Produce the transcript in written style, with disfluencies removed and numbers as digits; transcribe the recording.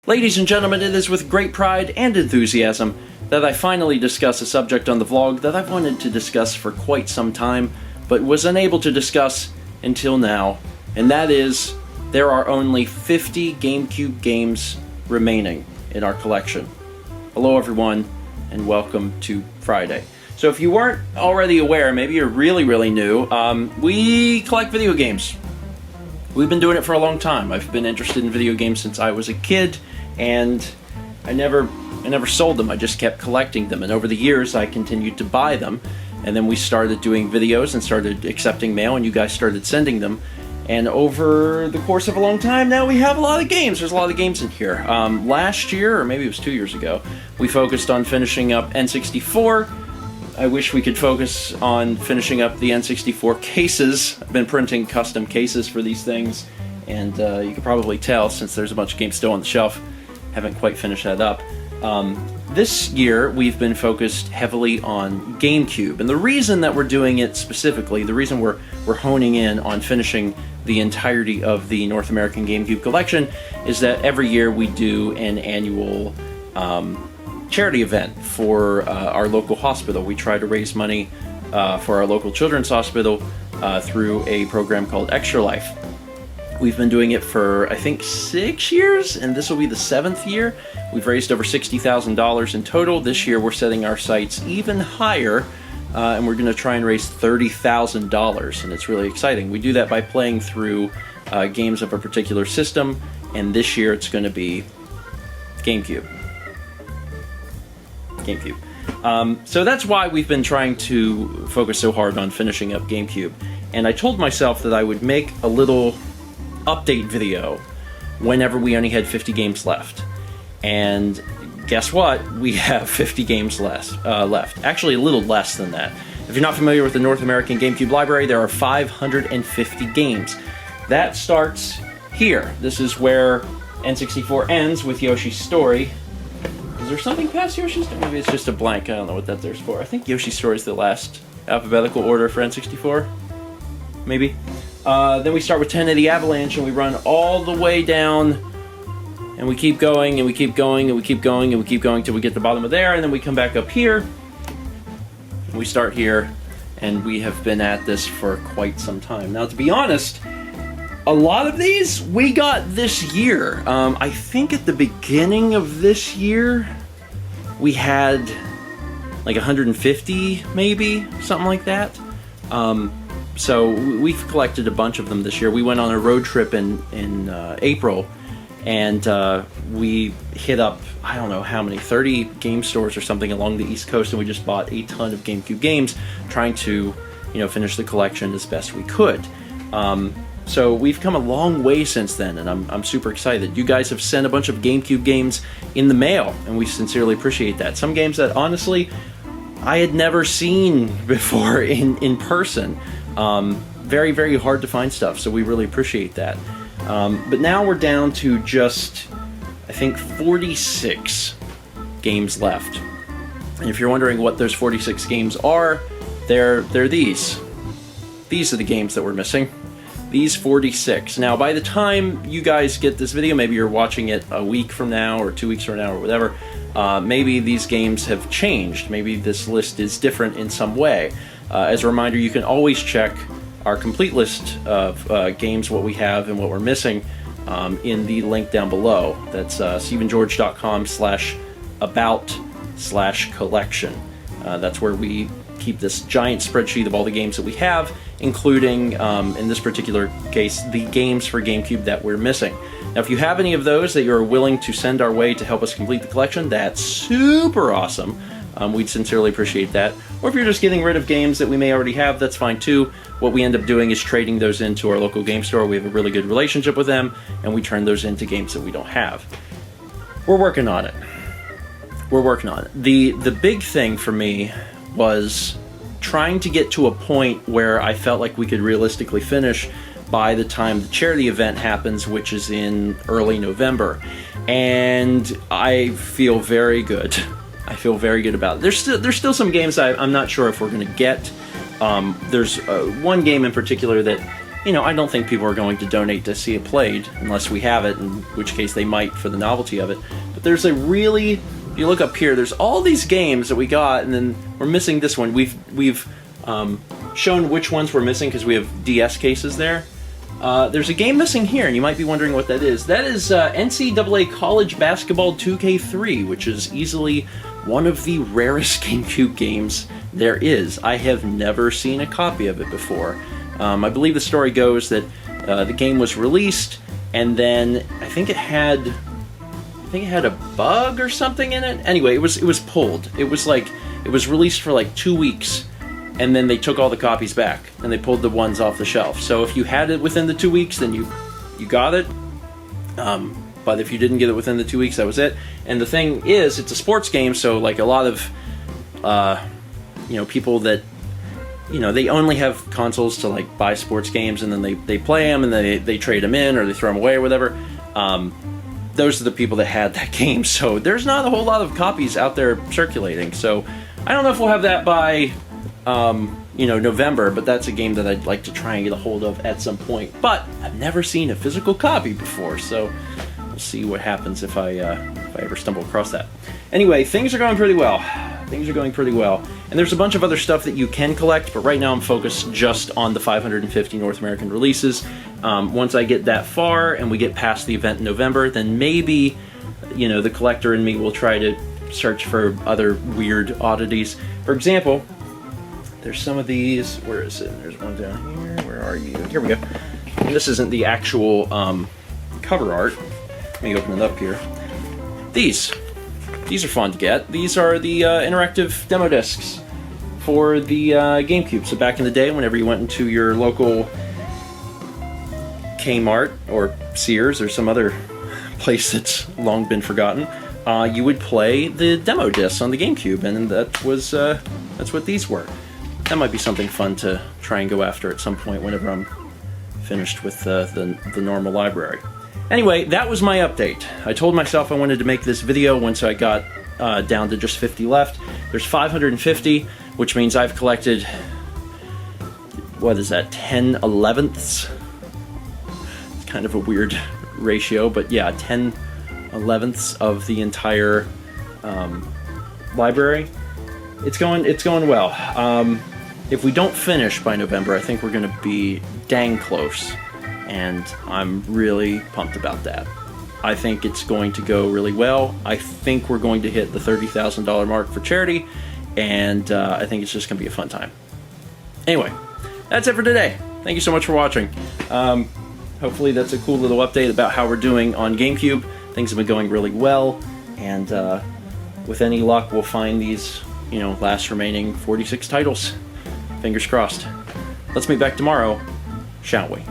Ladies and gentlemen, it is with great pride and enthusiasm that I finally discuss a subject on the vlog that I've wanted to discuss for quite some time, but was unable to discuss until now, and that is, there are only 50 GameCube games remaining in our collection. Hello everyone, and welcome to Friday. So if you weren't already aware, maybe you're really new, we collect video games. We've been doing it for a long time. I've been interested in video games since I was a kid, and I never sold them. I just kept collecting them, and over the years I continued to buy them, and then we started doing videos and started accepting mail, and you guys started sending them, and over the course of a long time now we have a lot of games. There's a lot of games in here. Last year, or maybe it was 2 years ago, we focused on finishing up N64. I wish we could focus on finishing up the N64 cases. I've been printing custom cases for these things, and you can probably tell since there's a bunch of games still on the shelf, haven't quite finished that up. This year we've been focused heavily on GameCube, and the reason that we're doing it specifically, the reason we're honing in on finishing the entirety of the North American GameCube collection, is that every year we do an annual charity event for our local hospital. We try to raise money for our local children's hospital through a program called Extra Life. We've been doing it for, I think, 6 years, and this will be the 7th year. We've raised over $60,000 in total. This year we're setting our sights even higher, and we're going to try and raise $30,000, and it's really exciting. We do that by playing through games of a particular system, and this year it's going to be GameCube. So that's why we've been trying to focus so hard on finishing up GameCube. And I told myself that I would make a little update video whenever we only had 50 games left. And guess what? We have 50 games left. Actually, a little less than that. If you're not familiar with the North American GameCube library, there are 550 games. That starts here. This is where N64 ends with Yoshi's Story. Is there something past Yoshi's Story? Maybe it's just a blank. I don't know what that there's for. I think Yoshi's Story is the last alphabetical order for N64. Maybe. Then we start with 10 of the Avalanche, and we run all the way down, and we keep going, and we keep going, and we keep going, and we keep going till we get to the bottom of there, and then we come back up here, and we start here, and we have been at this for quite some time. Now, to be honest, a lot of these we got this year. I think at the beginning of this year, we had like 150, maybe, something like that. So we've collected a bunch of them this year. We went on a road trip in April, and we hit up, I don't know how many, 30 game stores or something along the East Coast, and we just bought a ton of GameCube games, trying to, finish the collection as best we could. So we've come a long way since then, and I'm super excited. You guys have sent a bunch of GameCube games in the mail, and we sincerely appreciate that. Some games that, honestly, I had never seen before in person. Very hard to find stuff, so we really appreciate that. But now we're down to just, I think, 46 games left. And if you're wondering what those 46 games are, they're these. These are the games that we're missing. These 46. Now, by the time you guys get this video, maybe you're watching it a week from now or 2 weeks from now or whatever, maybe these games have changed. Maybe this list is different in some way. As a reminder, you can always check our complete list of games, what we have and what we're missing, in the link down below. That's stevengeorge.com/about/collection. That's where we keep this giant spreadsheet of all the games that we have, including, in this particular case, the games for GameCube that we're missing. Now, if you have any of those that you're willing to send our way to help us complete the collection, that's super awesome. We'd sincerely appreciate that. Or if you're just getting rid of games that we may already have, that's fine too. What we end up doing is trading those into our local game store. We have a really good relationship with them, and we turn those into games that we don't have. We're working on it. The big thing for me was trying to get to a point where I felt like we could realistically finish by the time the charity event happens, which is in early November. And I feel very good. I feel very good about it. There's still some games I'm not sure if we're going to get. There's one game in particular that you know, I don't think people are going to donate to see it played unless we have it, in which case they might for the novelty of it. But there's a really, if you look up here, there's all these games that we got, and then we're missing this one. We've shown which ones we're missing because we have DS cases there. There's a game missing here, and you might be wondering what that is. That is NCAA College Basketball 2K3, which is easily one of the rarest GameCube games there is. I have never seen a copy of it before. I believe the story goes that the game was released, and then I think it had a bug or something in it. Anyway, it was pulled. It was released for like 2 weeks, and then they took all the copies back, and they pulled the ones off the shelf. So if you had it within the 2 weeks, then you got it. But if you didn't get it within the 2 weeks, that was it. And the thing is, it's a sports game, so like a lot of people that, they only have consoles to like buy sports games, and then they play them, and then they trade them in, or they throw them away, or whatever. Those are the people that had that game, so there's not a whole lot of copies out there circulating. So I don't know if we'll have that by November, but that's a game that I'd like to try and get a hold of at some point. But I've never seen a physical copy before, so we'll see what happens if I ever stumble across that. Anyway, things are going pretty well. And there's a bunch of other stuff that you can collect, but right now I'm focused just on the 550 North American releases. Once I get that far and we get past the event in November, then maybe, the collector in me will try to search for other weird oddities. For example, there's some of these. Where is it? There's one down here. Where are you? Here we go. And this isn't the actual cover art. Let me open it up here. These are fun to get. These are the interactive demo discs for the GameCube. So back in the day, whenever you went into your local Kmart or Sears or some other place that's long been forgotten, you would play the demo discs on the GameCube, and that's what these were. That might be something fun to try and go after at some point whenever I'm finished with the normal library. Anyway, that was my update. I told myself I wanted to make this video once I got down to just 50 left. There's 550, which means I've collected, what is that, 10 11ths? It's kind of a weird ratio, but yeah, 10 11ths of the entire library. It's going well. If we don't finish by November, I think we're going to be dang close. And I'm really pumped about that. I think it's going to go really well. I think we're going to hit the $30,000 mark for charity, and I think it's just going to be a fun time. Anyway, that's it for today. Thank you so much for watching. Hopefully that's a cool little update about how we're doing on GameCube. Things have been going really well, and with any luck, we'll find these, last remaining 46 titles. Fingers crossed. Let's meet back tomorrow, shall we?